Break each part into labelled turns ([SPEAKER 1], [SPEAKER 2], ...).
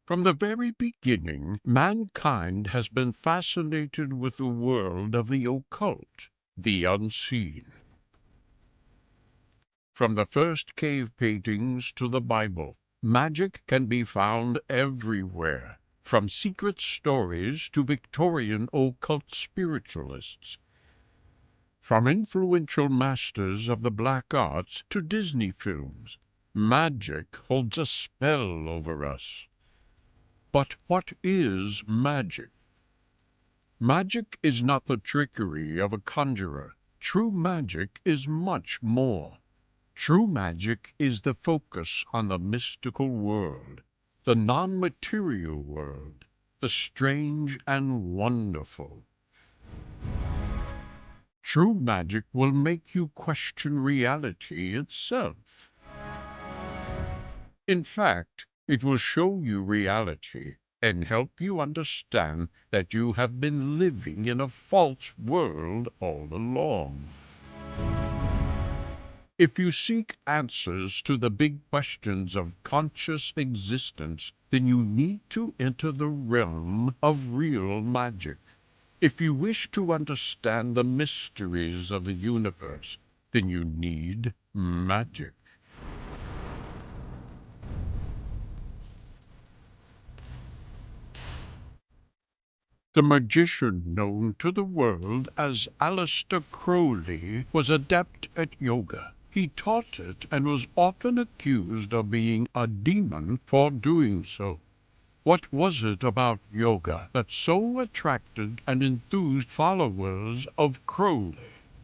[SPEAKER 1] From the very beginning, mankind has been fascinated with the world of the occult, the unseen. From the first cave paintings to the Bible, magic can be found everywhere, from secret stories to Victorian occult spiritualists. From influential masters of the black arts to Disney films, magic holds a spell over us. But what is magic? Magic is not the trickery of a conjurer. True magic is much more. True magic is the focus on the mystical world, the non-material world, the strange and wonderful. True magic will make you question reality itself. In fact, it will show you reality and help you understand that you have been living in a false world all along. If you seek answers to the big questions of conscious existence, then you need to enter the realm of real magic. If you wish to understand the mysteries of the universe, then you need magic. The magician known to the world as Aleister Crowley was adept at yoga. He taught it and was often accused of being a demon for doing so. What was it about yoga that so attracted and enthused followers of Crowley?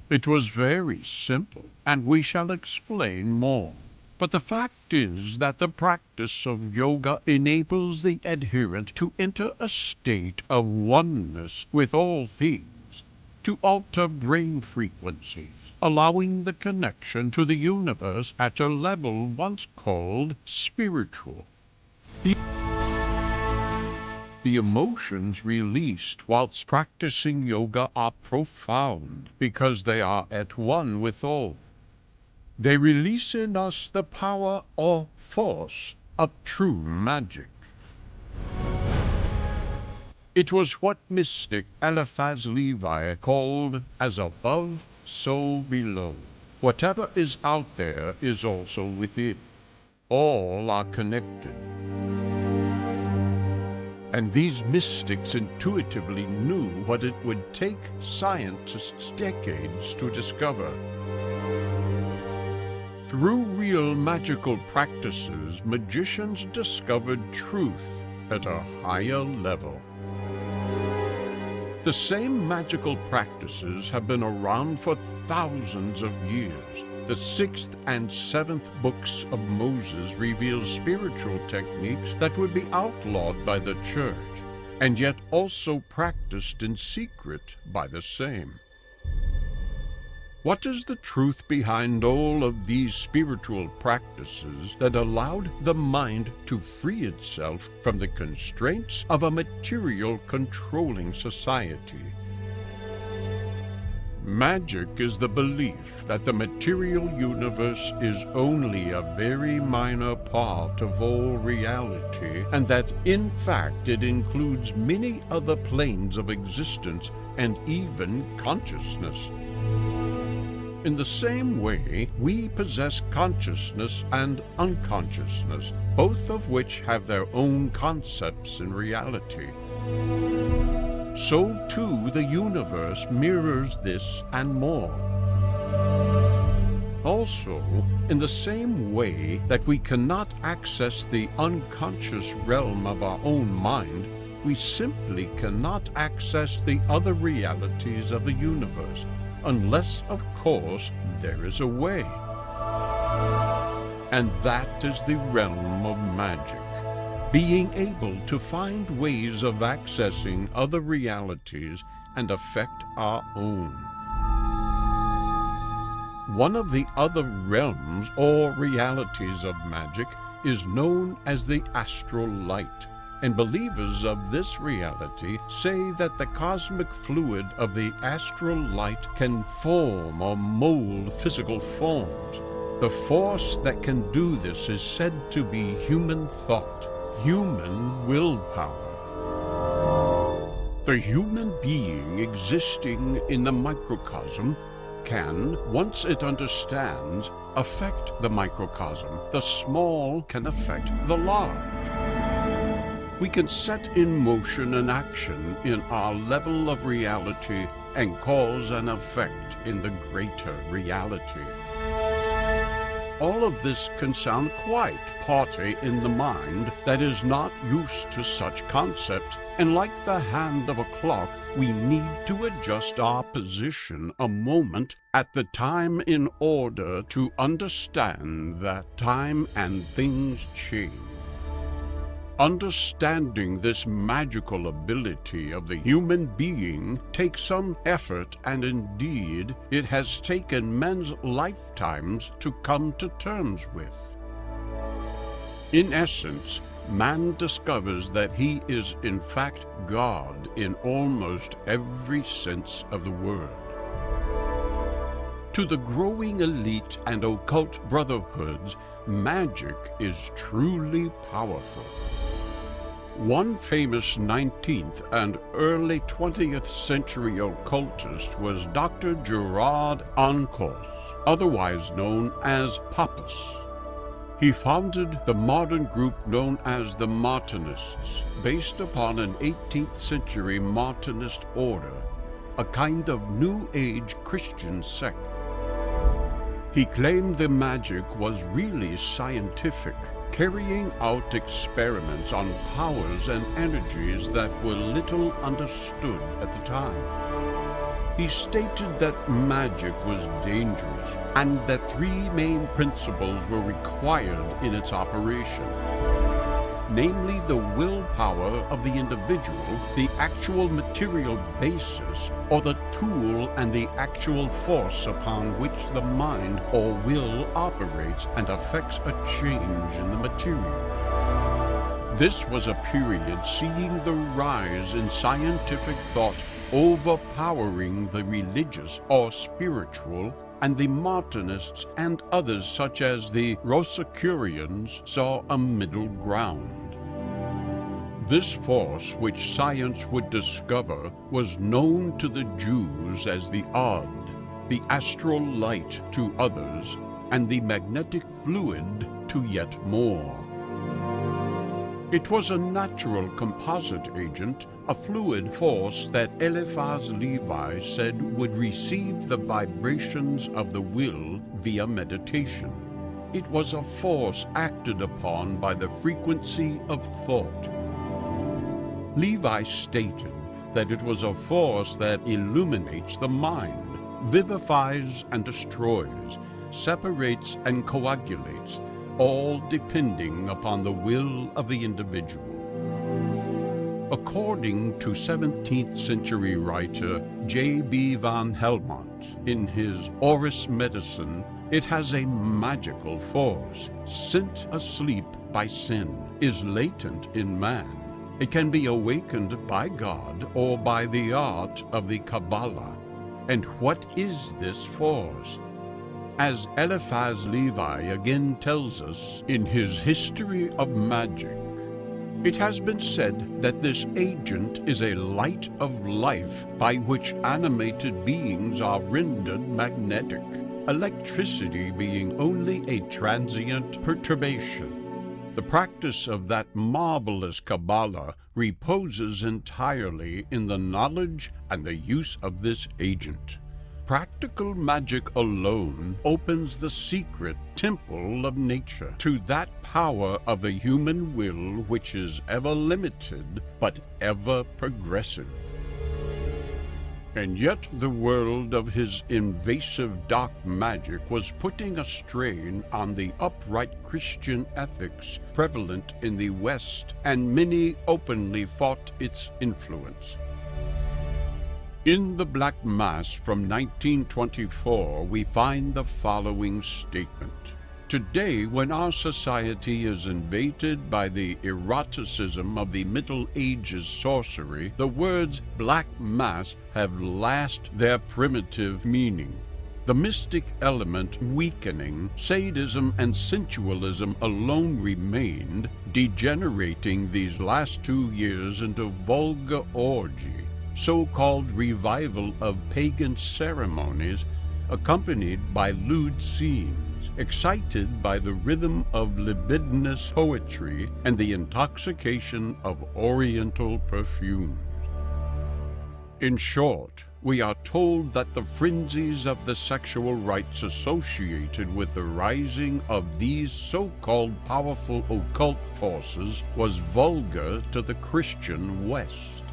[SPEAKER 1] It was very simple, and we shall explain more. But the fact is that the practice of yoga enables the adherent to enter a state of oneness with all things, to alter brain frequencies, allowing the connection to the universe at a level once called spiritual. The emotions released whilst practicing yoga are profound because they are at one with all. They release in us the power or force of true magic. It was what mystic Eliphaz Levi called as above, so below. Whatever is out there is also within. All are connected. And these mystics intuitively knew what it would take scientists decades to discover. Through real magical practices, magicians discovered truth at a higher level. The same magical practices have been around for thousands of years. The 6th and 7th books of Moses reveal spiritual techniques that would be outlawed by the church, and yet also practiced in secret by the same. What is the truth behind all of these spiritual practices that allowed the mind to free itself from the constraints of a material controlling society? Magic is the belief that the material universe is only a very minor part of all reality, and that in fact it includes many other planes of existence and even consciousness. In the same way, we possess consciousness and unconsciousness, both of which have their own concepts in reality. So too the universe mirrors this and more. Also, in the same way that we cannot access the unconscious realm of our own mind, we simply cannot access the other realities of the universe, unless, of course, there is a way. And that is the realm of magic, being able to find ways of accessing other realities and affect our own. One of the other realms or realities of magic is known as the astral light, and believers of this reality say that the cosmic fluid of the astral light can form or mold physical forms. The force that can do this is said to be human thought. human willpower. The human being existing in the microcosm can, once it understands, affect the microcosm. The small can affect the large. We can set in motion an action in our level of reality and cause an effect in the greater reality. All of this can sound quite party in the mind that is not used to such concepts, and like the hand of a clock, we need to adjust our position a moment at the time in order to understand that time and things change. Understanding this magical ability of the human being takes some effort, and indeed it has taken men's lifetimes to come to terms with. In essence, man discovers that he is in fact God in almost every sense of the word. To the growing elite and occult brotherhoods, magic is truly powerful. One famous 19th and early 20th century occultist was Dr. Gerard Encausse, otherwise known as Pappus. He founded the modern group known as the Martinists, based upon an 18th century Martinist order, a kind of New Age Christian sect. He claimed the magic was really scientific, carrying out experiments on powers and energies that were little understood at the time. He stated that magic was dangerous and that three main principles were required in its operation, namely the willpower of the individual, the actual material basis, or the tool and the actual force upon which the mind or will operates and affects a change in the material. This was a period seeing the rise in scientific thought overpowering the religious or spiritual, and the Martinists and others such as the Rosicrucians saw a middle ground. This force which science would discover was known to the Jews as the odd, the astral light to others, and the magnetic fluid to yet more. It was a natural composite agent, a fluid force that Eliphas Levi said would receive the vibrations of the will via meditation. It was a force acted upon by the frequency of thought. Levi stated that it was a force that illuminates the mind, vivifies and destroys, separates and coagulates, all depending upon the will of the individual. According to 17th century writer J.B. van Helmont, in his Oris Medicine, it has a magical force, sent asleep by sin, is latent in man. It can be awakened by God or by the art of the Kabbalah. And what is this force? As Eliphas Levi again tells us in his History of Magic, it has been said that this agent is a light of life by which animated beings are rendered magnetic, electricity being only a transient perturbation. The practice of that marvelous Kabbalah reposes entirely in the knowledge and the use of this agent. Practical magic alone opens the secret temple of nature to that power of the human will which is ever limited but ever progressive. And yet the world of his invasive dark magic was putting a strain on the upright Christian ethics prevalent in the West, and many openly fought its influence. In the Black Mass from 1924, we find the following statement. Today, when our society is invaded by the eroticism of the Middle Ages sorcery, the words Black Mass have lost their primitive meaning. The mystic element weakening, sadism and sensualism alone remained, degenerating these last 2 years into vulgar orgy, so-called revival of pagan ceremonies, accompanied by lewd scenes, excited by the rhythm of libidinous poetry and the intoxication of oriental perfumes. In short, we are told that the frenzies of the sexual rites associated with the rising of these so-called powerful occult forces was vulgar to the Christian West.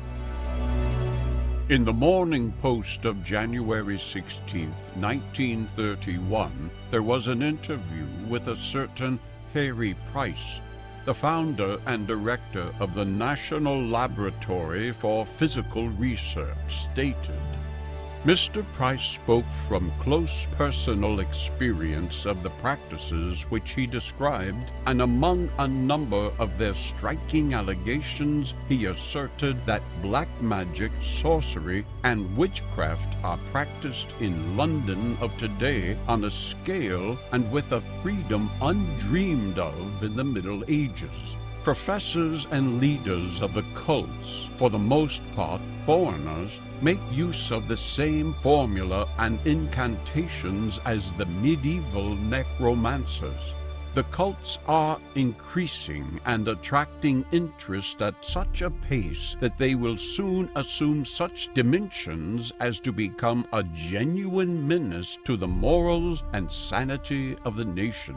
[SPEAKER 1] In the Morning Post of January 16, 1931, there was an interview with a certain Harry Price, the founder and director of the National Laboratory for Physical Research, stated, Mr. Price spoke from close personal experience of the practices which he described, and among a number of their striking allegations, he asserted that black magic, sorcery, and witchcraft are practiced in London of today on a scale and with a freedom undreamed of in the Middle Ages. Professors and leaders of the cults, for the most part foreigners, make use of the same formula and incantations as the medieval necromancers. The cults are increasing and attracting interest at such a pace that they will soon assume such dimensions as to become a genuine menace to the morals and sanity of the nation.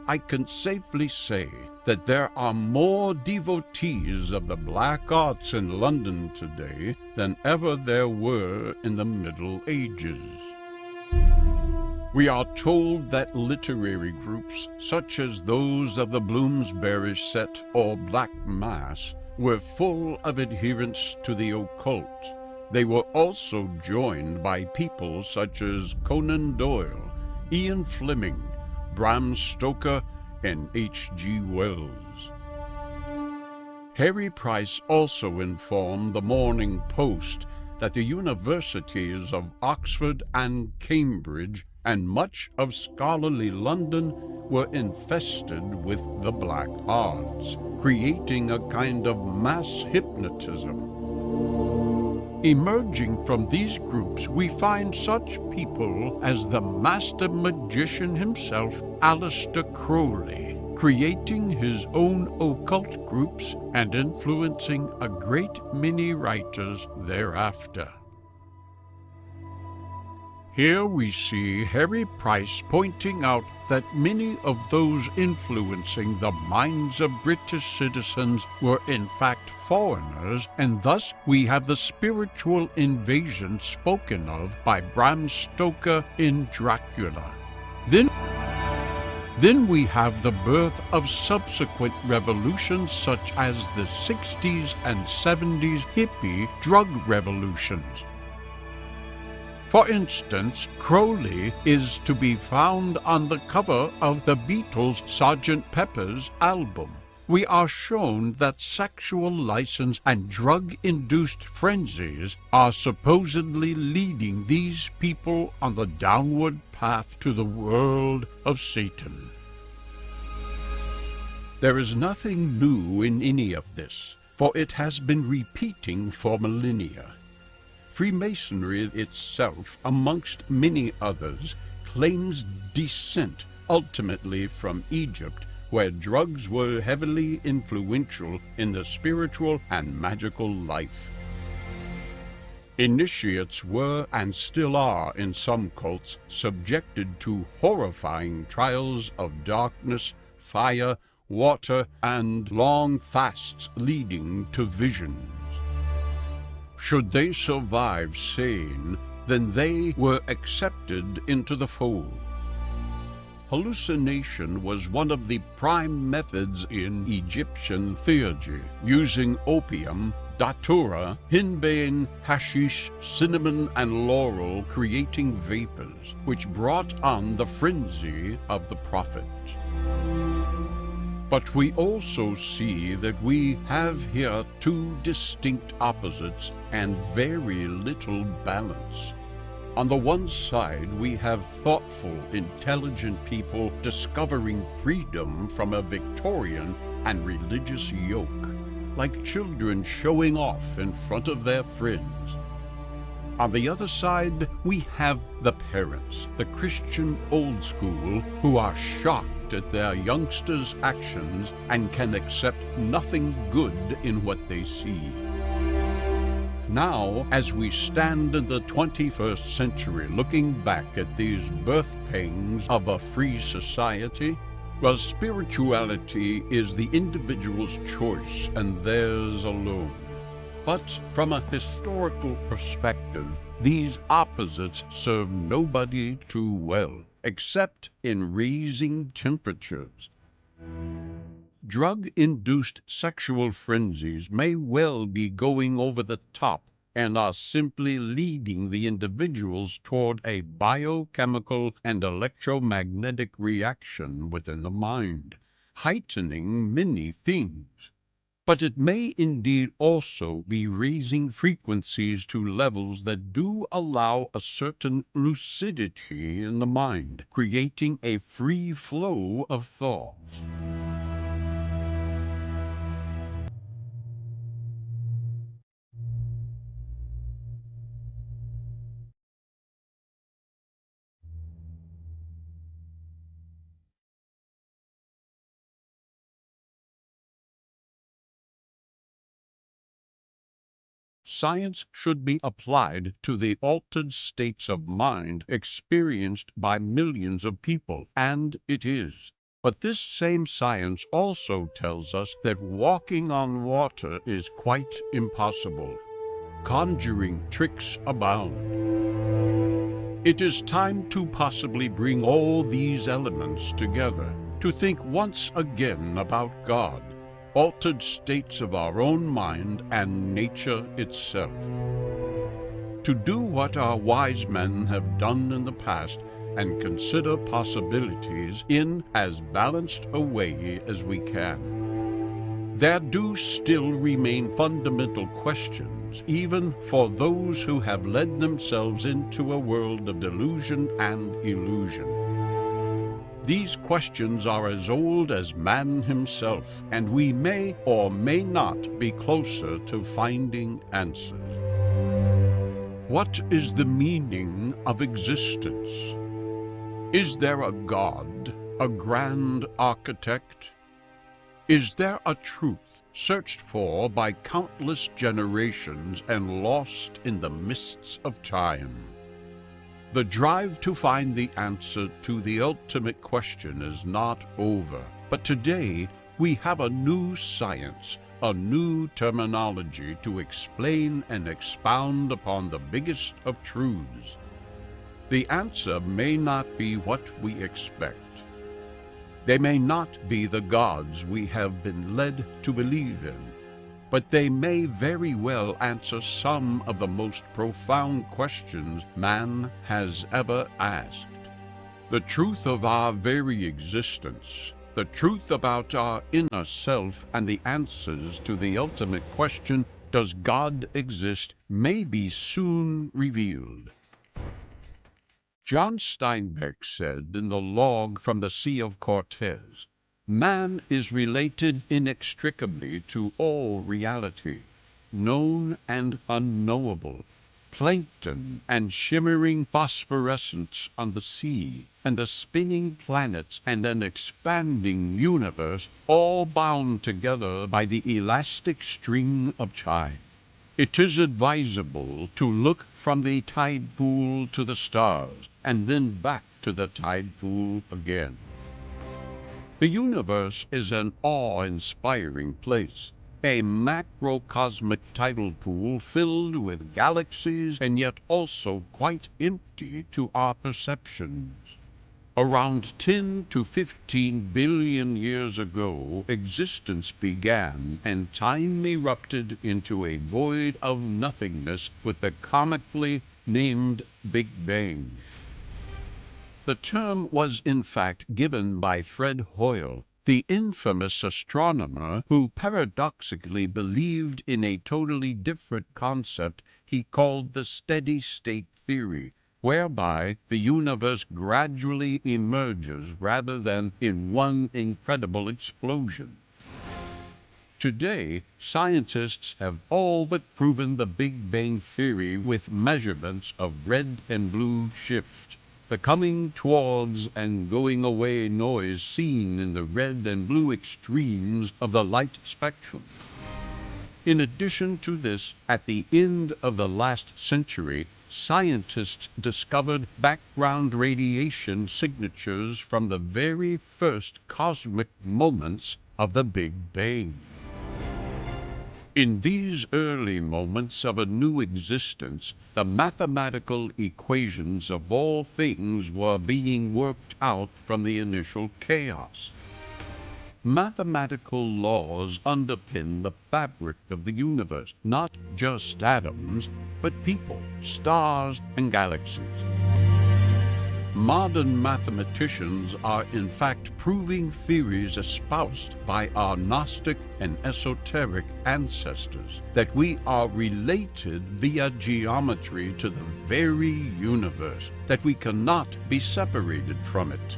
[SPEAKER 1] I can safely say that there are more devotees of the black arts in London today than ever there were in the Middle Ages. We are told that literary groups, such as those of the Bloomsbury Set or Black Mass, were full of adherents to the occult. They were also joined by people such as Conan Doyle, Ian Fleming, Bram Stoker, and H.G. Wells. Harry Price also informed the Morning Post that the universities of Oxford and Cambridge and much of scholarly London were infested with the black arts, creating a kind of mass hypnotism. Emerging from these groups, we find such people as the master magician himself, Aleister Crowley, creating his own occult groups and influencing a great many writers thereafter. Here we see Harry Price pointing out that many of those influencing the minds of British citizens were in fact foreigners, and thus we have the spiritual invasion spoken of by Bram Stoker in Dracula. Then we have the birth of subsequent revolutions such as the 60s and 70s hippie drug revolutions. For instance, Crowley is to be found on the cover of the Beatles' Sgt. Pepper's album. We are shown that sexual license and drug-induced frenzies are supposedly leading these people on the downward path to the world of Satan. There is nothing new in any of this, for it has been repeating for millennia. Freemasonry itself, amongst many others, claims descent ultimately from Egypt, where drugs were heavily influential in the spiritual and magical life. Initiates were and still are in some cults subjected to horrifying trials of darkness, fire, water, and long fasts leading to visions. Should they survive sane, then they were accepted into the fold. Hallucination was one of the prime methods in Egyptian theurgy, using opium, datura, henbane, hashish, cinnamon, and laurel, creating vapors, which brought on the frenzy of the prophet. But we also see that we have here two distinct opposites and very little balance. On the one side, we have thoughtful, intelligent people discovering freedom from a Victorian and religious yoke, like children showing off in front of their friends. On the other side, we have the parents, the Christian old school, who are shocked at their youngsters' actions and can accept nothing good in what they see. Now, as we stand in the 21st century looking back at these birth pangs of a free society, well, spirituality is the individual's choice and theirs alone. But from a historical perspective, these opposites serve nobody too well, except in raising temperatures. Drug-induced sexual frenzies may well be going over the top and are simply leading the individuals toward a biochemical and electromagnetic reaction within the mind, heightening many things. But it may indeed also be raising frequencies to levels that do allow a certain lucidity in the mind, creating a free flow of thoughts. Science should be applied to the altered states of mind experienced by millions of people, and it is. But this same science also tells us that walking on water is quite impossible. Conjuring tricks abound. It is time to possibly bring all these elements together, to think once again about God, altered states of our own mind and nature itself. To do what our wise men have done in the past and consider possibilities in as balanced a way as we can. There do still remain fundamental questions, even for those who have led themselves into a world of delusion and illusion. These questions are as old as man himself, and we may or may not be closer to finding answers. What is the meaning of existence? Is there a God, a grand architect? Is there a truth searched for by countless generations and lost in the mists of time? The drive to find the answer to the ultimate question is not over, but today we have a new science, a new terminology to explain and expound upon the biggest of truths. The answer may not be what we expect. They may not be the gods we have been led to believe in, but they may very well answer some of the most profound questions man has ever asked. The truth of our very existence, the truth about our inner self, and the answers to the ultimate question, does God exist, may be soon revealed. John Steinbeck said in the log from the Sea of Cortez, "Man is related inextricably to all reality, known and unknowable, plankton and shimmering phosphorescence on the sea, and the spinning planets and an expanding universe, all bound together by the elastic string of time. It is advisable to look from the tide pool to the stars, and then back to the tide pool again." The universe is an awe-inspiring place, a macrocosmic tidal pool filled with galaxies and yet also quite empty to our perceptions. Around 10 to 15 billion years ago, existence began and time erupted into a void of nothingness with the comically named Big Bang. The term was in fact given by Fred Hoyle, the infamous astronomer who paradoxically believed in a totally different concept he called the steady-state theory, whereby the universe gradually emerges rather than in one incredible explosion. Today, scientists have all but proven the Big Bang Theory with measurements of red and blue shift, the coming towards and going away noise seen in the red and blue extremes of the light spectrum. In addition to this, at the end of the last century, scientists discovered background radiation signatures from the very first cosmic moments of the Big Bang. In these early moments of a new existence, the mathematical equations of all things were being worked out from the initial chaos. Mathematical laws underpin the fabric of the universe, not just atoms, but people, stars, and galaxies. Modern mathematicians are in fact proving theories espoused by our Gnostic and esoteric ancestors, that we are related via geometry to the very universe, that we cannot be separated from it.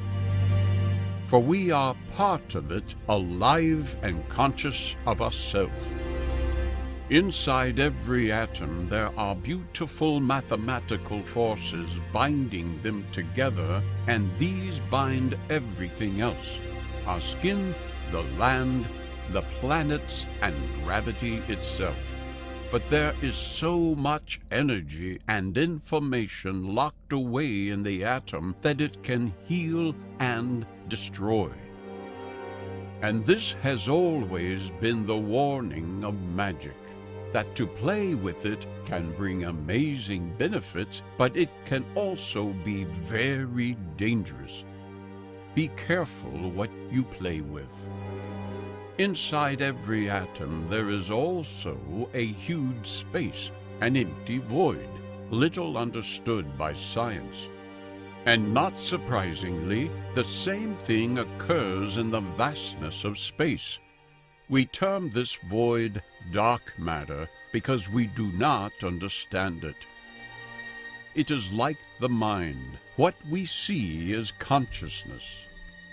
[SPEAKER 1] For we are part of it, alive and conscious of ourselves. Inside every atom there are beautiful mathematical forces binding them together, and these bind everything else: our skin, the land, the planets, and gravity itself. But there is so much energy and information locked away in the atom that it can heal and destroy. And this has always been the warning of magic, that to play with it can bring amazing benefits, but it can also be very dangerous. Be careful what you play with. Inside every atom there is also a huge space, an empty void, little understood by science. And not surprisingly, the same thing occurs in the vastness of space. We term this void dark matter because we do not understand it. It is like the mind. What we see is consciousness,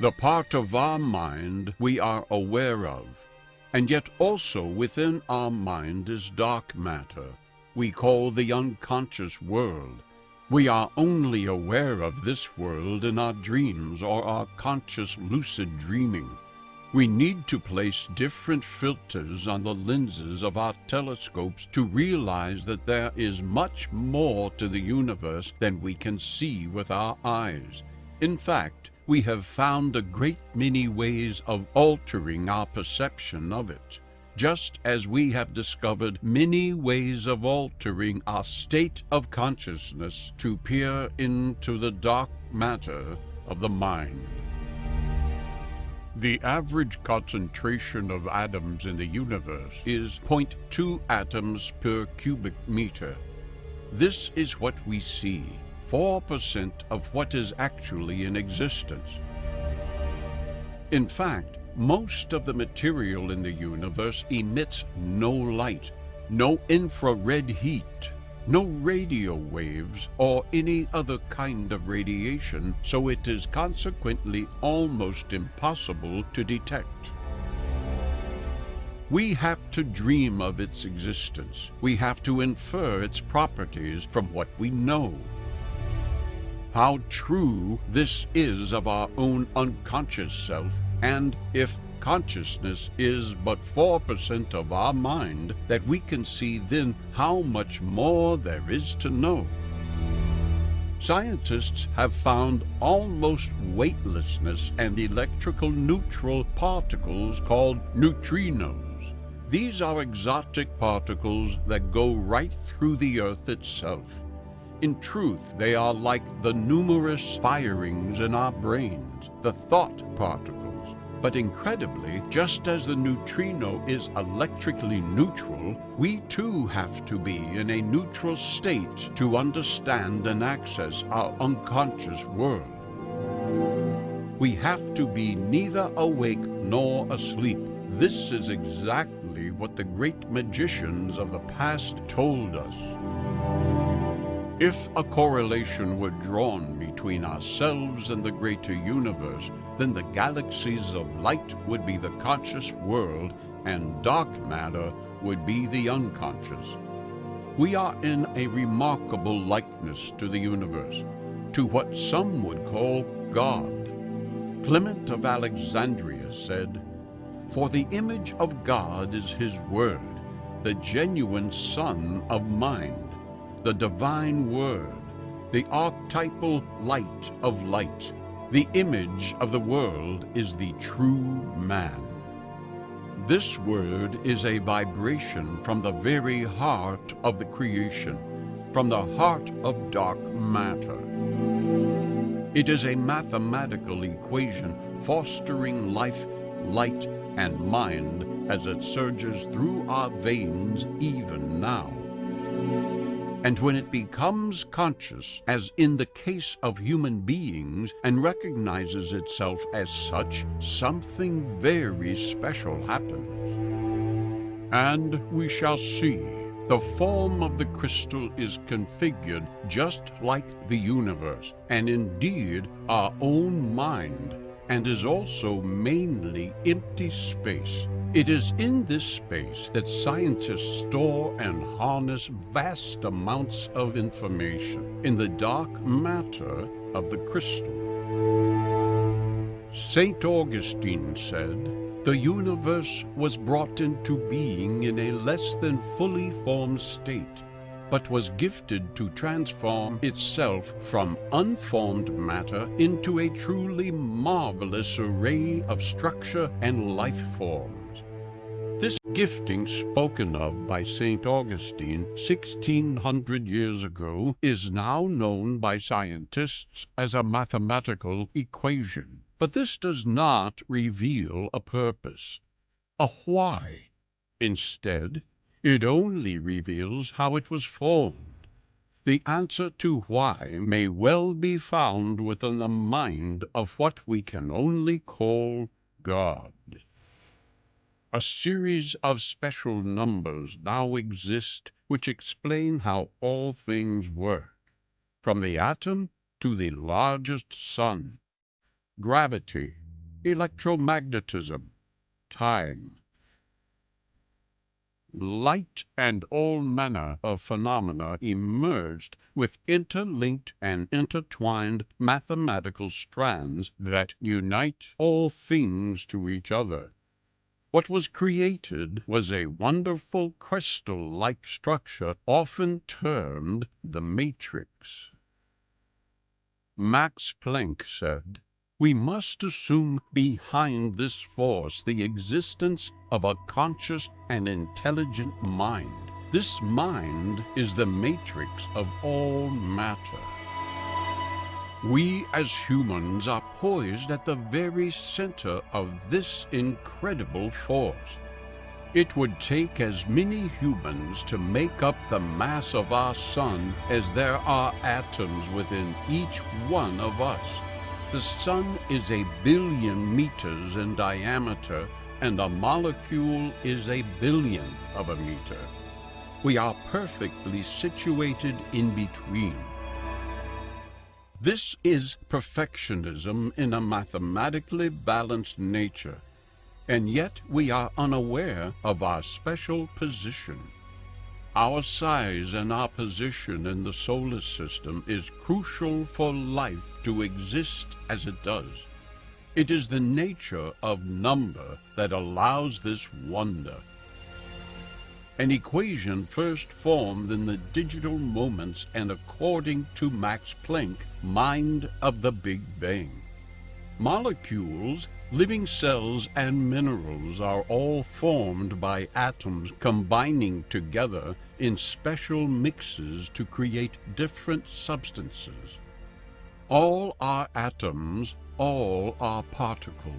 [SPEAKER 1] the part of our mind we are aware of. And yet also within our mind is dark matter we call the unconscious world. We are only aware of this world in our dreams or our conscious lucid dreaming. We need to place different filters on the lenses of our telescopes to realize that there is much more to the universe than we can see with our eyes. In fact, we have found a great many ways of altering our perception of it, just as we have discovered many ways of altering our state of consciousness to peer into the dark matter of the mind. The average concentration of atoms in the universe is 0.2 atoms per cubic meter. This is what we see, 4% of what is actually in existence. In fact, most of the material in the universe emits no light, no infrared heat, no radio waves, or any other kind of radiation, so it is consequently almost impossible to detect. We have to dream of its existence. We have to infer its properties from what we know. How true this is of our own unconscious self, and if consciousness is but 4% of our mind, that we can see then how much more there is to know. Scientists have found almost weightlessness and electrical neutral particles called neutrinos. These are exotic particles that go right through the Earth itself. In truth, they are like the numerous firings in our brains, the thought particles. But incredibly, just as the neutrino is electrically neutral, we too have to be in a neutral state to understand and access our unconscious world. We have to be neither awake nor asleep. This is exactly what the great magicians of the past told us. If a correlation were drawn between ourselves and the greater universe, then the galaxies of light would be the conscious world and dark matter would be the unconscious. We are in a remarkable likeness to the universe, to what some would call God. Clement of Alexandria said, "For the image of God is his word, the genuine Son of mind, the divine word, the archetypal light of light. The image of the world is the true man." This word is a vibration from the very heart of the creation, from the heart of dark matter. It is a mathematical equation fostering life, light, and mind as it surges through our veins even now. And when it becomes conscious, as in the case of human beings, and recognizes itself as such, something very special happens. And we shall see. The form of the crystal is configured just like the universe, and indeed our own mind, and is also mainly empty space. It is in this space that scientists store and harness vast amounts of information in the dark matter of the crystal. St. Augustine said, "The universe was brought into being in a less than fully formed state, but was gifted to transform itself from unformed matter into a truly marvelous array of structure and life forms." This gifting spoken of by St. Augustine 1600 years ago is now known by scientists as a mathematical equation. But this does not reveal a purpose, a why. Instead, it only reveals how it was formed. The answer to why may well be found within the mind of what we can only call God. A series of special numbers now exist which explain how all things work, from the atom to the largest sun. Gravity, electromagnetism, time, light, and all manner of phenomena emerged with interlinked and intertwined mathematical strands that unite all things to each other. What was created was a wonderful crystal-like structure often termed the matrix. Max Planck said, "We must assume behind this force the existence of a conscious and intelligent mind. This mind is the matrix of all matter." We as humans are poised at the very center of this incredible force. It would take as many humans to make up the mass of our sun as there are atoms within each one of us. The sun is 1 billion meters in diameter, and a molecule is 1 billionth of a meter. We are perfectly situated in between. This is perfectionism in a mathematically balanced nature, and yet we are unaware of our special position. Our size and our position in the solar system is crucial for life to exist as it does. It is the nature of number that allows this wonder. An equation first formed in the digital moments and, according to Max Planck, mind of the Big Bang. Molecules, living cells, and minerals are all formed by atoms combining together in special mixes to create different substances. All are atoms, all are particles.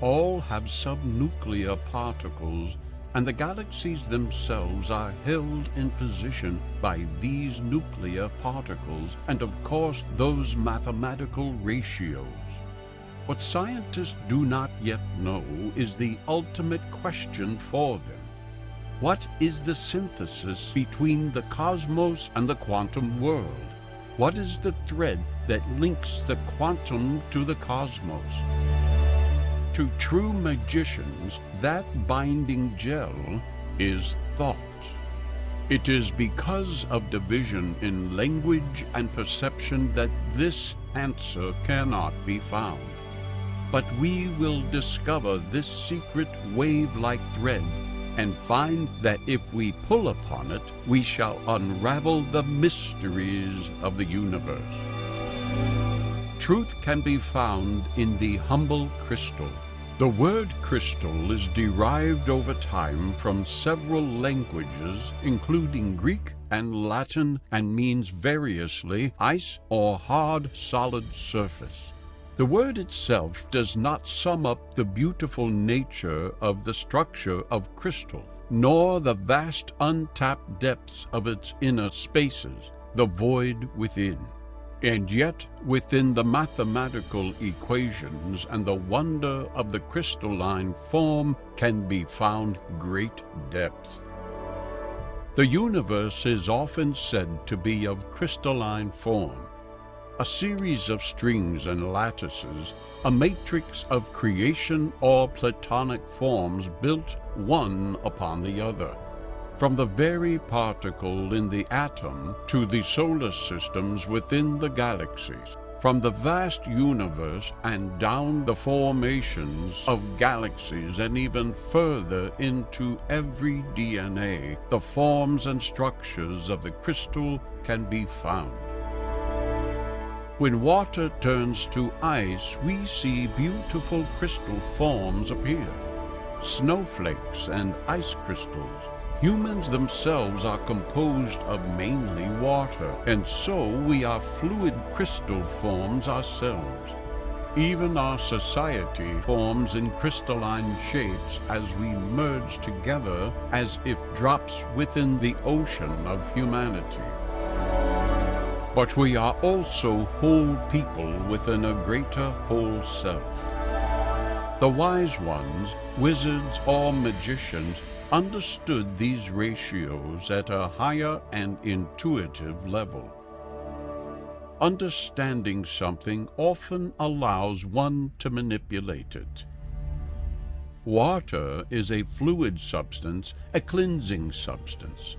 [SPEAKER 1] All have subnuclear particles, and the galaxies themselves are held in position by these nuclear particles, and of course those mathematical ratios. What scientists do not yet know is the ultimate question for them. What is the synthesis between the cosmos and the quantum world? What is the thread that links the quantum to the cosmos? To true magicians, that binding gel is thought. It is because of division in language and perception that this answer cannot be found. But we will discover this secret wave-like thread and find that if we pull upon it, we shall unravel the mysteries of the universe. Truth can be found in the humble crystal. The word crystal is derived over time from several languages, including Greek and Latin, and means variously ice or hard, solid surface. The word itself does not sum up the beautiful nature of the structure of crystal, nor the vast untapped depths of its inner spaces, the void within. And yet, within the mathematical equations and the wonder of the crystalline form can be found great depth. The universe is often said to be of crystalline form, a series of strings and lattices, a matrix of creation or platonic forms built one upon the other. From the very particle in the atom to the solar systems within the galaxies, from the vast universe and down the formations of galaxies and even further into every DNA, the forms and structures of the crystal can be found. When water turns to ice, we see beautiful crystal forms appear, snowflakes and ice crystals. Humans themselves are composed of mainly water, and so we are fluid crystal forms ourselves. Even our society forms in crystalline shapes as we merge together as if drops within the ocean of humanity. But we are also whole people within a greater whole self. The wise ones, wizards or magicians, understood these ratios at a higher and intuitive level. Understanding something often allows one to manipulate it. Water is a fluid substance, a cleansing substance.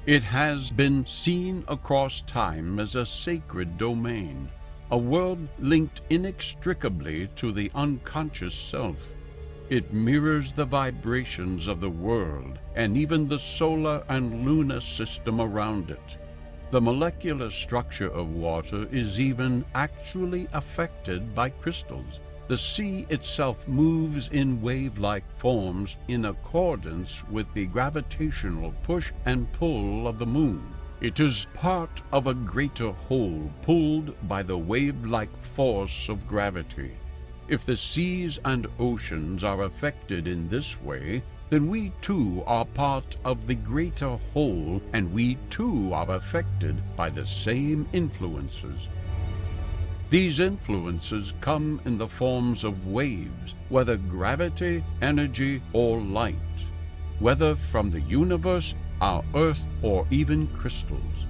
[SPEAKER 1] It has been seen across time as a sacred domain, a world linked inextricably to the unconscious self. It mirrors the vibrations of the world and even the solar and lunar system around it. The molecular structure of water is even actually affected by crystals. The sea itself moves in wave-like forms in accordance with the gravitational push and pull of the moon. It is part of a greater whole pulled by the wave-like force of gravity. If the seas and oceans are affected in this way, then we too are part of the greater whole, and we too are affected by the same influences. These influences come in the forms of waves, whether gravity, energy, or light, whether from the universe, our earth, or even crystals.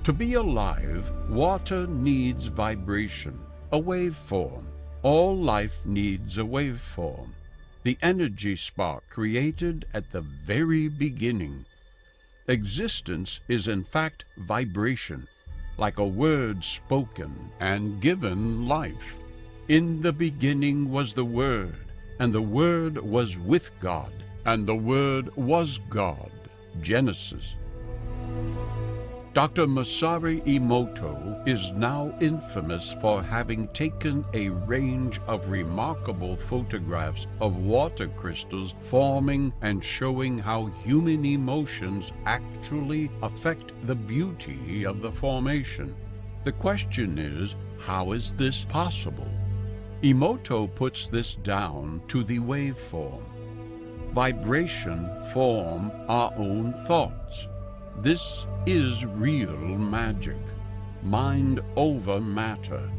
[SPEAKER 1] To be alive, water needs vibration, a waveform. All life needs a waveform, the energy spark created at the very beginning. Existence is in fact vibration, like a word spoken and given life. In the beginning was the Word, and the Word was with God, and the Word was God. Genesis. Dr. Masaru Emoto is now infamous for having taken a range of remarkable photographs of water crystals forming and showing how human emotions actually affect the beauty of the formation. The question is, how is this possible? Emoto puts this down to the waveform. Vibration form our own thoughts. This is real magic, mind over matter.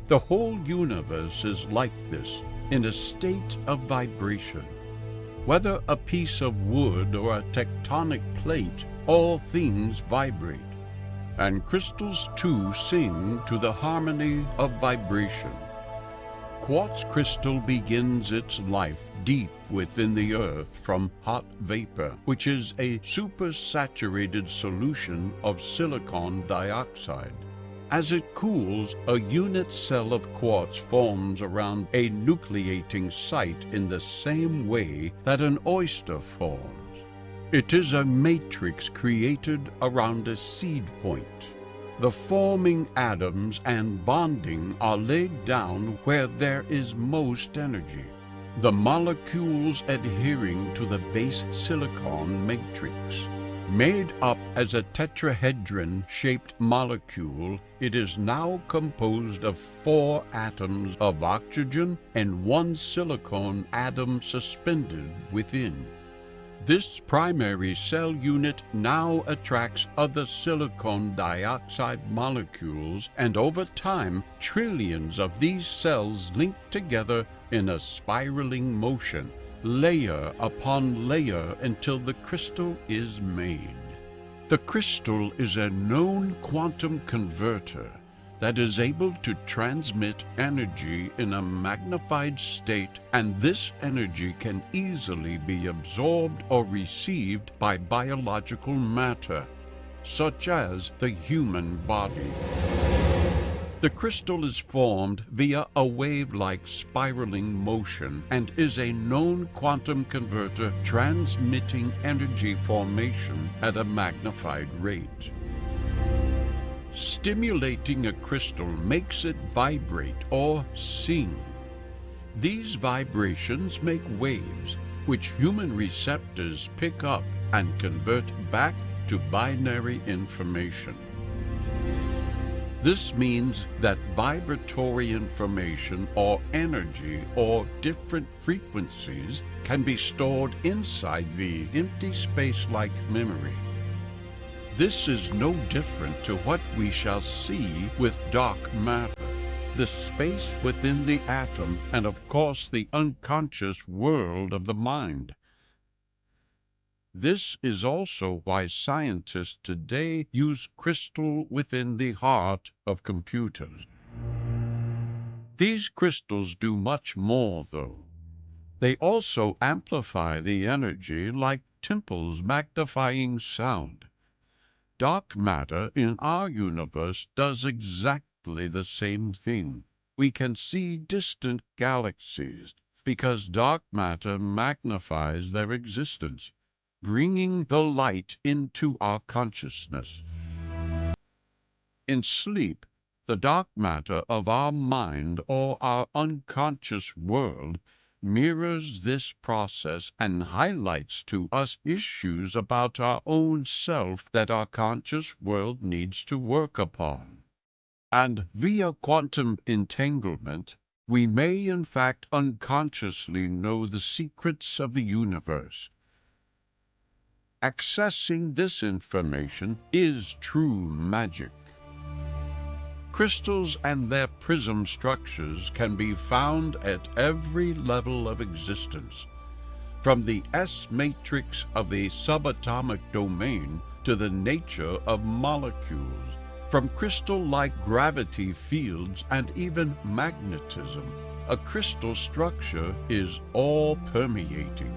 [SPEAKER 1] The whole universe is like this, in a state of vibration. Whether a piece of wood or a tectonic plate, all things vibrate. And crystals too sing to the harmony of vibration. Quartz crystal begins its life deep within the earth from hot vapor, which is a supersaturated solution of silicon dioxide. As it cools, a unit cell of quartz forms around a nucleating site in the same way that an oyster forms. It is a matrix created around a seed point. The forming atoms and bonding are laid down where there is most energy. The molecules adhering to the base silicon matrix. Made up as a tetrahedron-shaped molecule, it is now composed of 4 atoms of oxygen and 1 silicon atom suspended within. This primary cell unit now attracts other silicon dioxide molecules, and over time, trillions of these cells link together in a spiraling motion, layer upon layer, until the crystal is made. The crystal is a known quantum converter that is able to transmit energy in a magnified state, and this energy can easily be absorbed or received by biological matter, such as the human body. The crystal is formed via a wave-like spiraling motion and is a known quantum converter transmitting energy formation at a magnified rate. Stimulating a crystal makes it vibrate or sing. These vibrations make waves, which human receptors pick up and convert back to binary information. This means that vibratory information or energy or different frequencies can be stored inside the empty space-like memory. This is no different to what we shall see with dark matter, the space within the atom, and of course the unconscious world of the mind. This is also why scientists today use crystal within the heart of computers. These crystals do much more, though. They also amplify the energy like timples magnifying sound. Dark matter in our universe does exactly the same thing. We can see distant galaxies because dark matter magnifies their existence, bringing the light into our consciousness. In sleep, the dark matter of our mind or our unconscious world mirrors this process and highlights to us issues about our own self that our conscious world needs to work upon. And via quantum entanglement, we may in fact unconsciously know the secrets of the universe. Accessing this information is true magic. Crystals and their prism structures can be found at every level of existence, from the S-matrix of the subatomic domain to the nature of molecules, from crystal-like gravity fields and even magnetism. A crystal structure is all-permeating.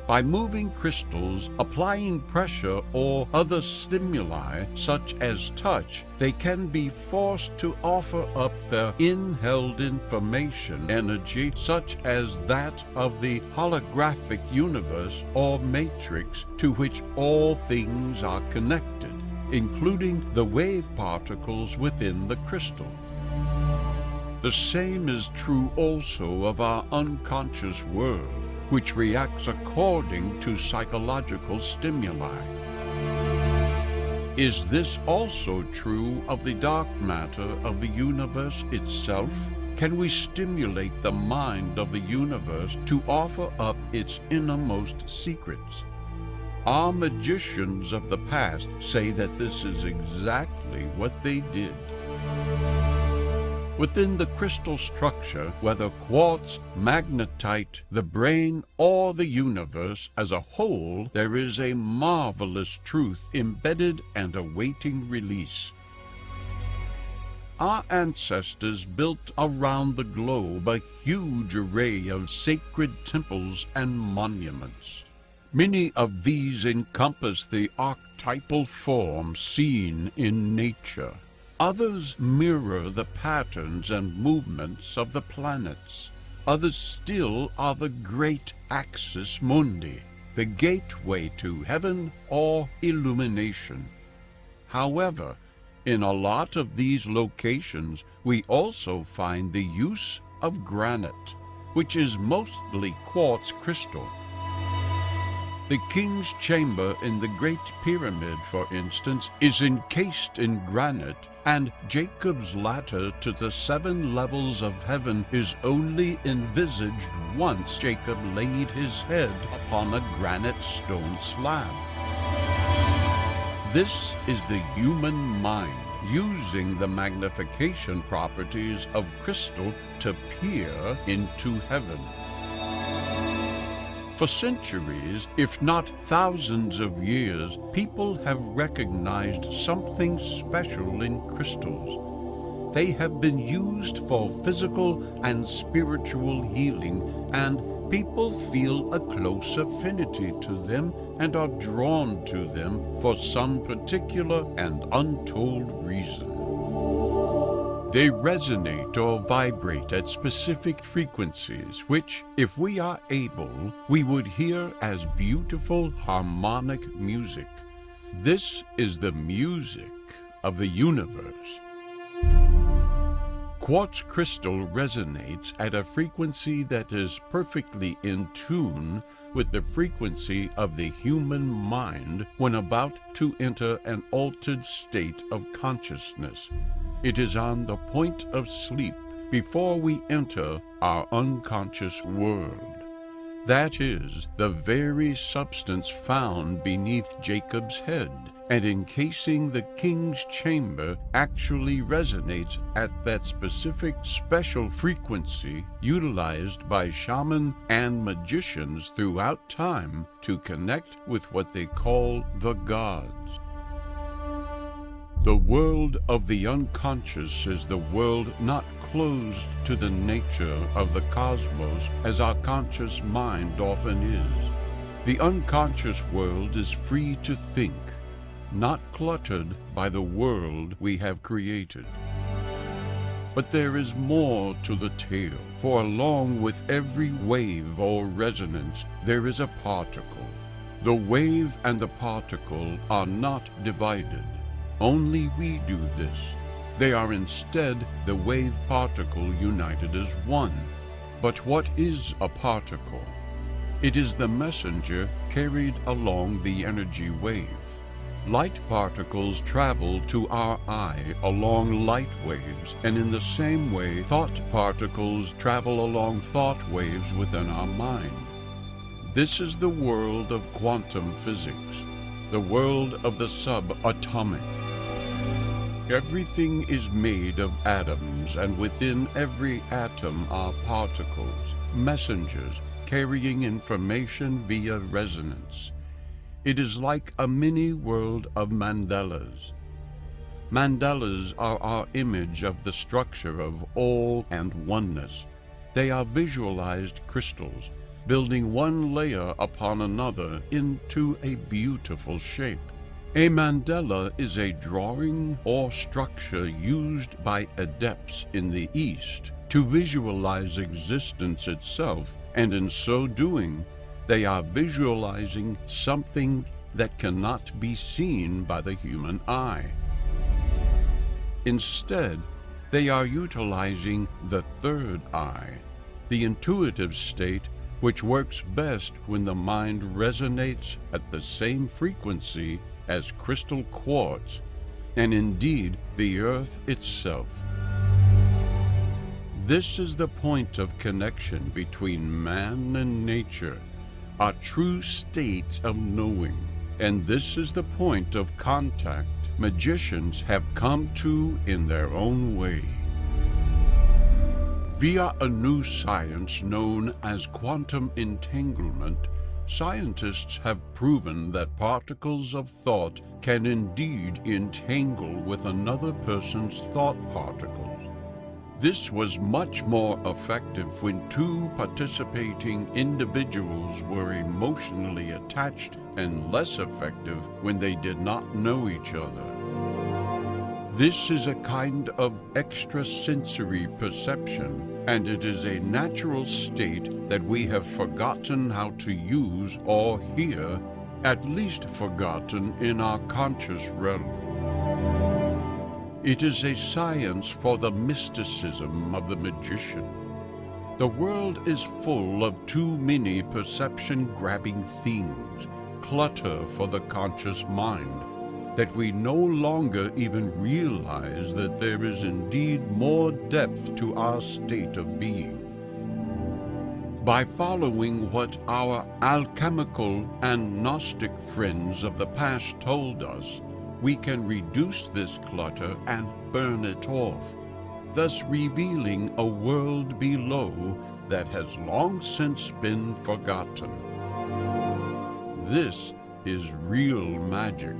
[SPEAKER 1] By moving crystals, applying pressure or other stimuli, such as touch, they can be forced to offer up their inheld information energy, such as that of the holographic universe or matrix to which all things are connected, including the wave particles within the crystal. The same is true also of our unconscious world, which reacts according to psychological stimuli. Is this also true of the dark matter of the universe itself? Can we stimulate the mind of the universe to offer up its innermost secrets? Our magicians of the past say that this is exactly what they did. Within the crystal structure, whether quartz, magnetite, the brain, or the universe as a whole, there is a marvelous truth embedded and awaiting release. Our ancestors built around the globe a huge array of sacred temples and monuments. Many of these encompass the archetypal form seen in nature. Others mirror the patterns and movements of the planets. Others still are the great axis mundi, the gateway to heaven or illumination. However, in a lot of these locations, we also find the use of granite, which is mostly quartz crystal. The King's Chamber in the Great Pyramid, for instance, is encased in granite, and Jacob's ladder to the 7 levels of heaven is only envisaged once Jacob laid his head upon a granite stone slab. This is the human mind using the magnification properties of crystal to peer into heaven. For centuries, if not thousands of years, people have recognized something special in crystals. They have been used for physical and spiritual healing, and people feel a close affinity to them and are drawn to them for some particular and untold reason. They resonate or vibrate at specific frequencies, which, if we are able, we would hear as beautiful harmonic music. This is the music of the universe. Quartz crystal resonates at a frequency that is perfectly in tune with the frequency of the human mind when about to enter an altered state of consciousness. It is on the point of sleep before we enter our unconscious world. That is the very substance found beneath Jacob's head, and encasing the King's Chamber actually resonates at that specific special frequency utilized by shaman and magicians throughout time to connect with what they call the gods. The world of the unconscious is the world not closed to the nature of the cosmos as our conscious mind often is. The unconscious world is free to think, not cluttered by the world we have created. But there is more to the tale, for along with every wave or resonance, there is a particle. The wave and the particle are not divided. Only we do this. They are instead the wave-particle united as one. But what is a particle? It is the messenger carried along the energy wave. Light particles travel to our eye along light waves, and in the same way, thought particles travel along thought waves within our mind. This is the world of quantum physics, the world of the subatomic. Everything is made of atoms, and within every atom are particles, messengers carrying information via resonance. It is like a mini world of mandalas. Mandalas are our image of the structure of all and oneness. They are visualized crystals, building one layer upon another into a beautiful shape. A mandala is a drawing or structure used by adepts in the East to visualize existence itself, and in so doing, they are visualizing something that cannot be seen by the human eye. Instead, they are utilizing the third eye, the intuitive state which works best when the mind resonates at the same frequency as crystal quartz, and indeed the earth itself. This is the point of connection between man and nature, a true state of knowing, and this is the point of contact magicians have come to in their own way. Via a new science known as quantum entanglement, scientists have proven that particles of thought can indeed entangle with another person's thought particles. This was much more effective when two participating individuals were emotionally attached, and less effective when they did not know each other. This is a kind of extrasensory perception, and it is a natural state that we have forgotten how to use or hear, at least forgotten in our conscious realm. It is a science for the mysticism of the magician. The world is full of too many perception-grabbing things, clutter for the conscious mind, that we no longer even realize that there is indeed more depth to our state of being. By following what our alchemical and Gnostic friends of the past told us, we can reduce this clutter and burn it off, thus revealing a world below that has long since been forgotten. This is real magic.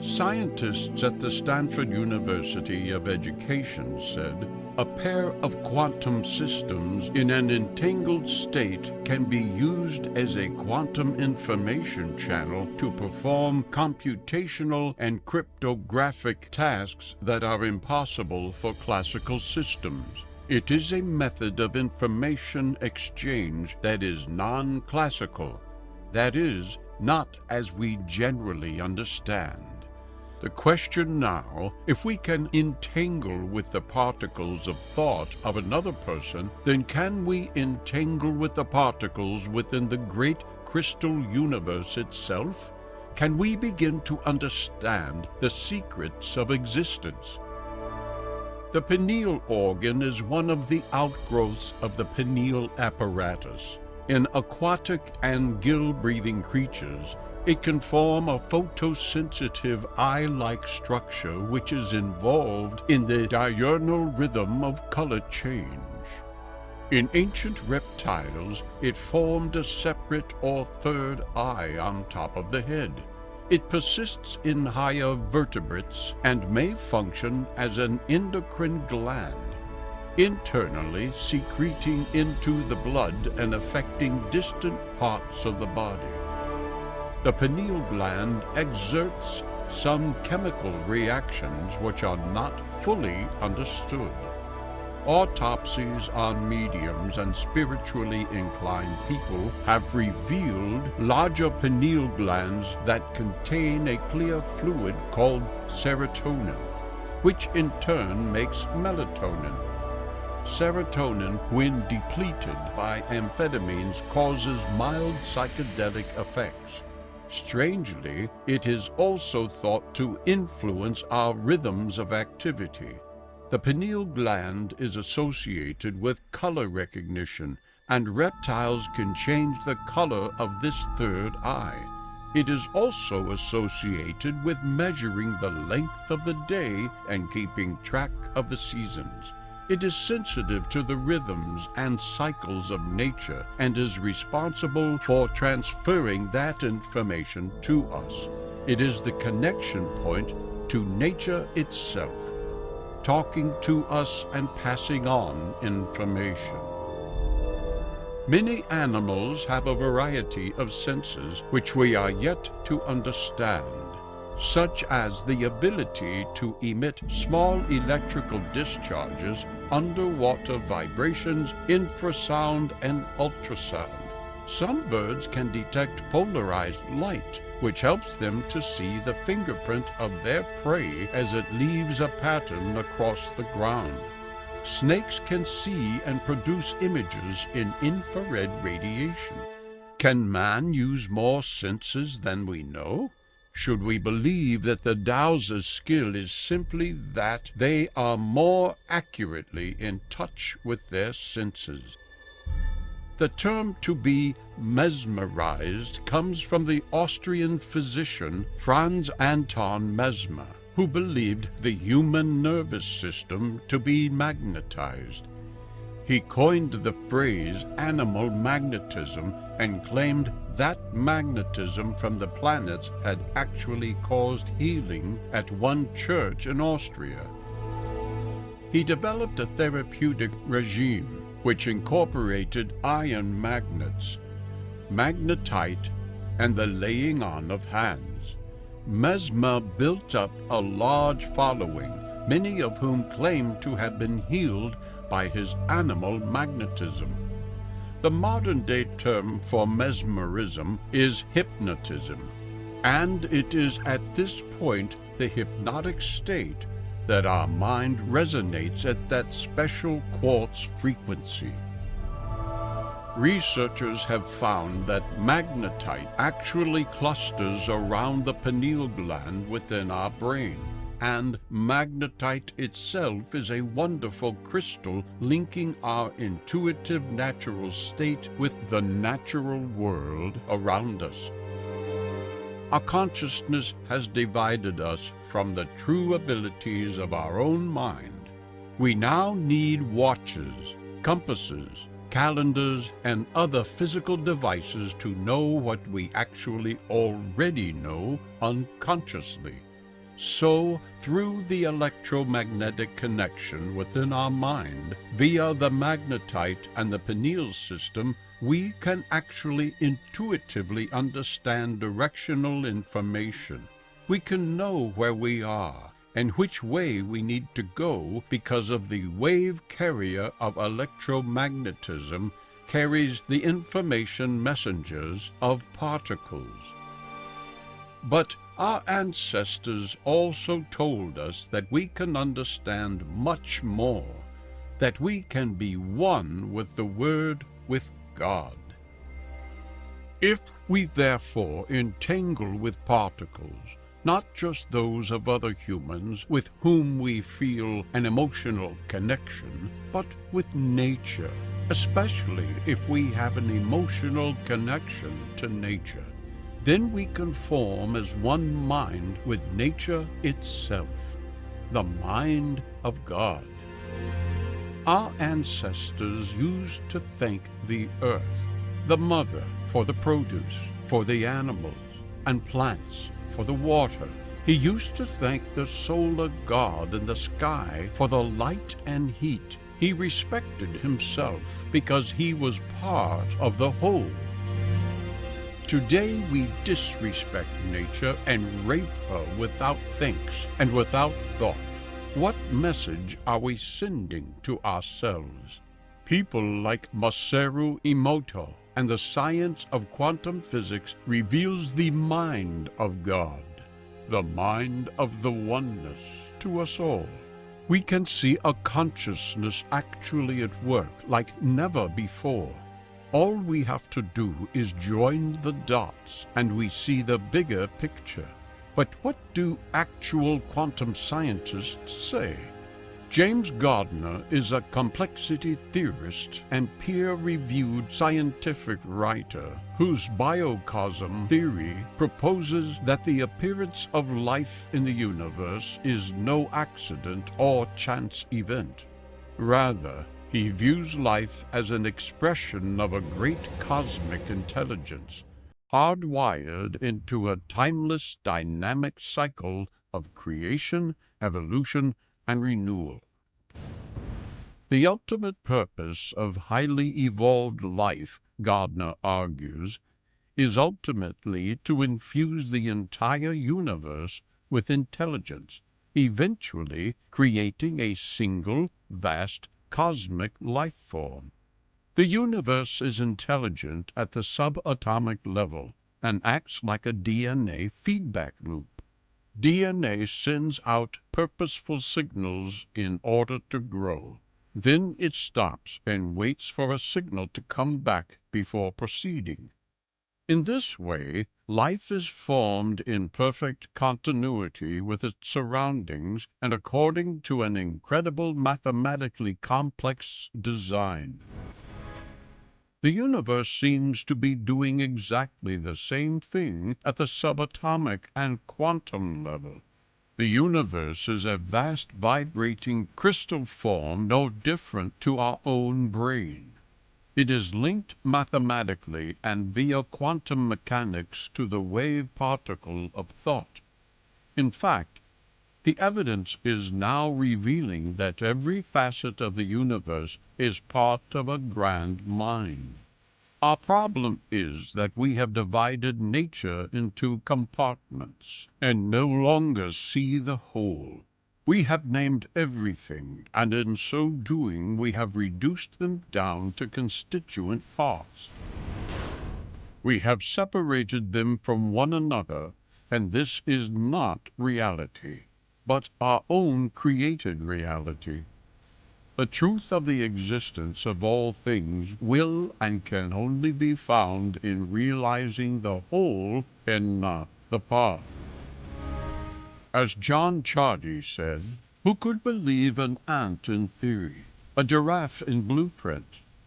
[SPEAKER 1] Scientists at the Stanford University of Education said, a pair of quantum systems in an entangled state can be used as a quantum information channel to perform computational and cryptographic tasks that are impossible for classical systems. It is a method of information exchange that is non-classical, that is, not as we generally understand. The question now, if we can entangle with the particles of thought of another person, then can we entangle with the particles within the great crystal universe itself? Can we begin to understand the secrets of existence? The pineal organ is one of the outgrowths of the pineal apparatus. In aquatic and gill-breathing creatures, it can form a photosensitive eye-like structure which is involved in the diurnal rhythm of color change. In ancient reptiles, it formed a separate or third eye on top of the head. It persists in higher vertebrates and may function as an endocrine gland, internally secreting into the blood and affecting distant parts of the body. The pineal gland exerts some chemical reactions which are not fully understood. Autopsies on mediums and spiritually inclined people have revealed larger pineal glands that contain a clear fluid called serotonin, which in turn makes melatonin. Serotonin, when depleted by amphetamines, causes mild psychedelic effects. Strangely, it is also thought to influence our rhythms of activity. The pineal gland is associated with color recognition, and reptiles can change the color of this third eye. It is also associated with measuring the length of the day and keeping track of the seasons. It is sensitive to the rhythms and cycles of nature and is responsible for transferring that information to us. It is the connection point to nature itself, talking to us and passing on information. Many animals have a variety of senses which we are yet to understand, such as the ability to emit small electrical discharges, underwater vibrations, infrasound, and ultrasound. Some birds can detect polarized light, which helps them to see the fingerprint of their prey as it leaves a pattern across the ground. Snakes can see and produce images in infrared radiation. Can man use more senses than we know? Should we believe that the dowser's skill is simply that they are more accurately in touch with their senses? The term to be mesmerized comes from the Austrian physician Franz Anton Mesmer. who believed the human nervous system to be magnetized. He coined the phrase animal magnetism and claimed that magnetism from the planets had actually caused healing at one church in Austria. He developed a therapeutic regime which incorporated iron magnets, magnetite, and the laying on of hands. Mesmer built up a large following, many of whom claimed to have been healed by his animal magnetism. The modern-day term for mesmerism is hypnotism, and it is at this point, the hypnotic state, that our mind resonates at that special quartz frequency. Researchers have found that magnetite actually clusters around the pineal gland within our brain, and magnetite itself is a wonderful crystal linking our intuitive natural state with the natural world around us. Our consciousness has divided us from the true abilities of our own mind. We now need watches, compasses, calendars, and other physical devices to know what we actually already know unconsciously. So, through the electromagnetic connection within our mind, via the magnetite and the pineal system, we can actually intuitively understand directional information. We can know where we are and which way we need to go because of the wave carrier of electromagnetism carries the information messengers of particles. But our ancestors also told us that we can understand much more, that we can be one with the Word, with God. If we therefore entangle with particles, not just those of other humans with whom we feel an emotional connection, but with nature, especially if we have an emotional connection to nature, then we can form as one mind with nature itself, the mind of God. Our ancestors used to thank the earth, the mother, for the produce, for the animals, and plants, for the water. He used to thank the solar god in the sky for the light and heat. He respected himself because he was part of the whole. Today we disrespect nature and rape her without thanks and without thought. What message are we sending to ourselves? People like Masaru Emoto and the science of quantum physics reveals the mind of God, the mind of the oneness to us all. We can see a consciousness actually at work like never before. All we have to do is join the dots and we see the bigger picture. But what do actual quantum scientists say? James Gardner is a complexity theorist and peer-reviewed scientific writer whose biocosm theory proposes that the appearance of life in the universe is no accident or chance event. Rather, he views life as an expression of a great cosmic intelligence, hardwired into a timeless dynamic cycle of creation, evolution, and renewal. The ultimate purpose of highly evolved life, Gardner argues, is ultimately to infuse the entire universe with intelligence, eventually creating a single, vast, cosmic life form. The universe is intelligent at the subatomic level and acts like a DNA feedback loop. DNA sends out purposeful signals in order to grow. Then it stops and waits for a signal to come back before proceeding. In this way, life is formed in perfect continuity with its surroundings and according to an incredible mathematically complex design. The universe seems to be doing exactly the same thing at the subatomic and quantum level. The universe is a vast vibrating crystal form no different to our own brain. It is linked mathematically and via quantum mechanics to the wave particle of thought. In fact, the evidence is now revealing that every facet of the universe is part of a grand mind. Our problem is that we have divided nature into compartments and no longer see the whole. We have named everything, and in so doing we have reduced them down to constituent parts. We have separated them from one another, and this is not reality, but our own created reality. The truth of the existence of all things will and can only be found in realizing the whole and not the part. As John Chardy said, who could believe an ant in theory, a giraffe in blueprint?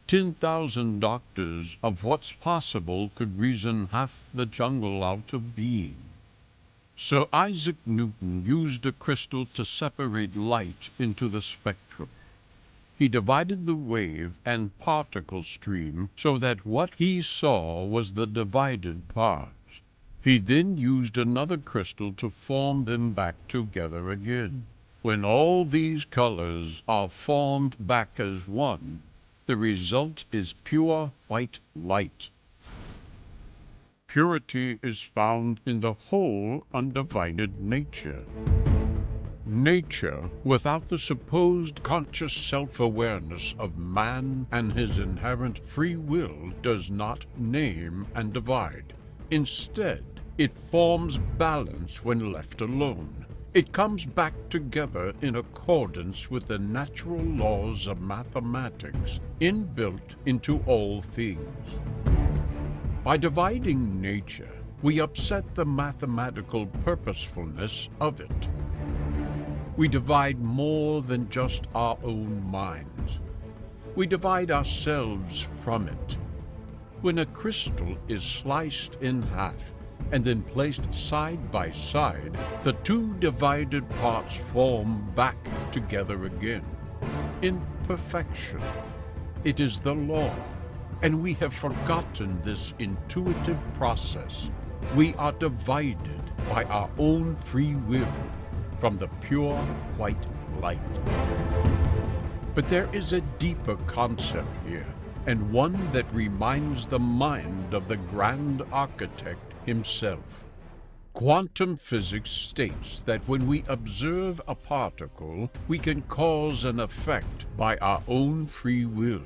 [SPEAKER 1] 10,000 doctors of what's possible could reason half the jungle out of being. Sir Isaac Newton used a crystal to separate light into the spectrum. He divided the wave and particle stream so that what he saw was the divided parts. He then used another crystal to form them back together again. When all these colors are formed back as one, the result is pure white light. Purity is found in the whole undivided nature. Nature, without the supposed conscious self-awareness of man and his inherent free will, does not name and divide. Instead, it forms balance when left alone. It comes back together in accordance with the natural laws of mathematics, inbuilt into all things. By dividing nature, we upset the mathematical purposefulness of it. We divide more than just our own minds. We divide ourselves from it. When a crystal is sliced in half and then placed side by side, the two divided parts form back together again. In perfection. It is the law, and we have forgotten this intuitive process. We are divided by our own free will from the pure white light. But there is a deeper concept here, and one that reminds the mind of the grand architect himself. Quantum physics states that when we observe a particle, we can cause an effect by our own free will.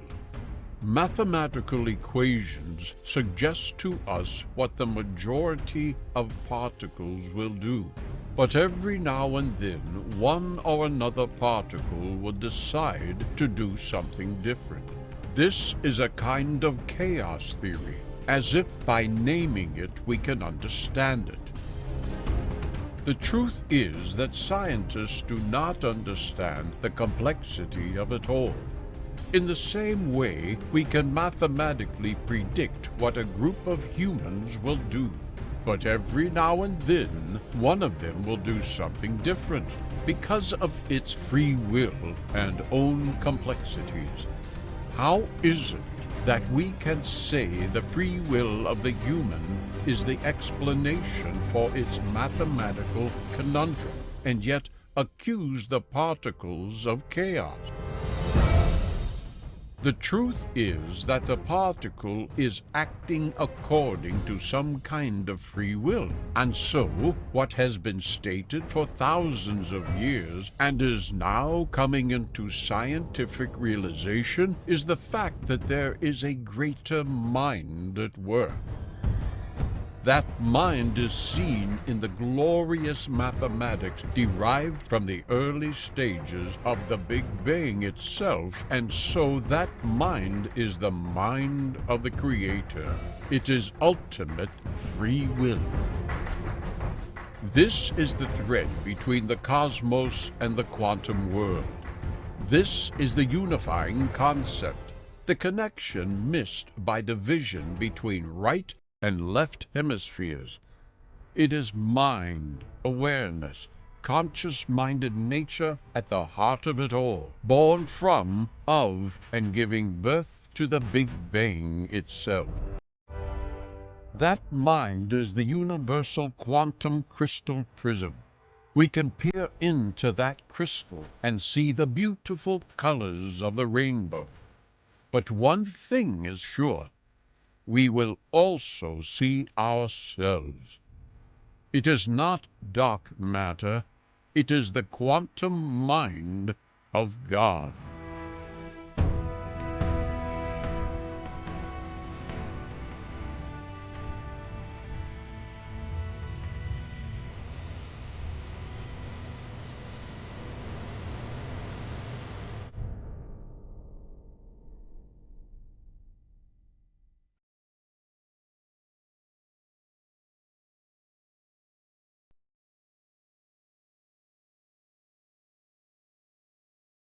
[SPEAKER 1] Mathematical equations suggest to us what the majority of particles will do. But every now and then, one or another particle will decide to do something different. This is a kind of chaos theory, as if by naming it we can understand it. The truth is that scientists do not understand the complexity of it all. In the same way, we can mathematically predict what a group of humans will do. But every now and then, one of them will do something different because of its free will and own complexities. How is it that we can say the free will of the human is the explanation for its mathematical conundrum, and yet accuse the particles of chaos? The truth is that the particle is acting according to some kind of free will, and so what has been stated for thousands of years and is now coming into scientific realization is the fact that there is a greater mind at work. That mind is seen in the glorious mathematics derived from the early stages of the Big Bang itself, and so that mind is the mind of the Creator. It is ultimate free will. This is the thread between the cosmos and the quantum world. This is the unifying concept, the connection missed by division between right and left hemispheres. It is mind, awareness, conscious-minded nature at the heart of it all, born from, of, and giving birth to the Big Bang itself. That mind is the universal quantum crystal prism. We can peer into that crystal and see the beautiful colors of the rainbow. But one thing is sure, we will also see ourselves. It is not dark matter, it is the quantum mind of God.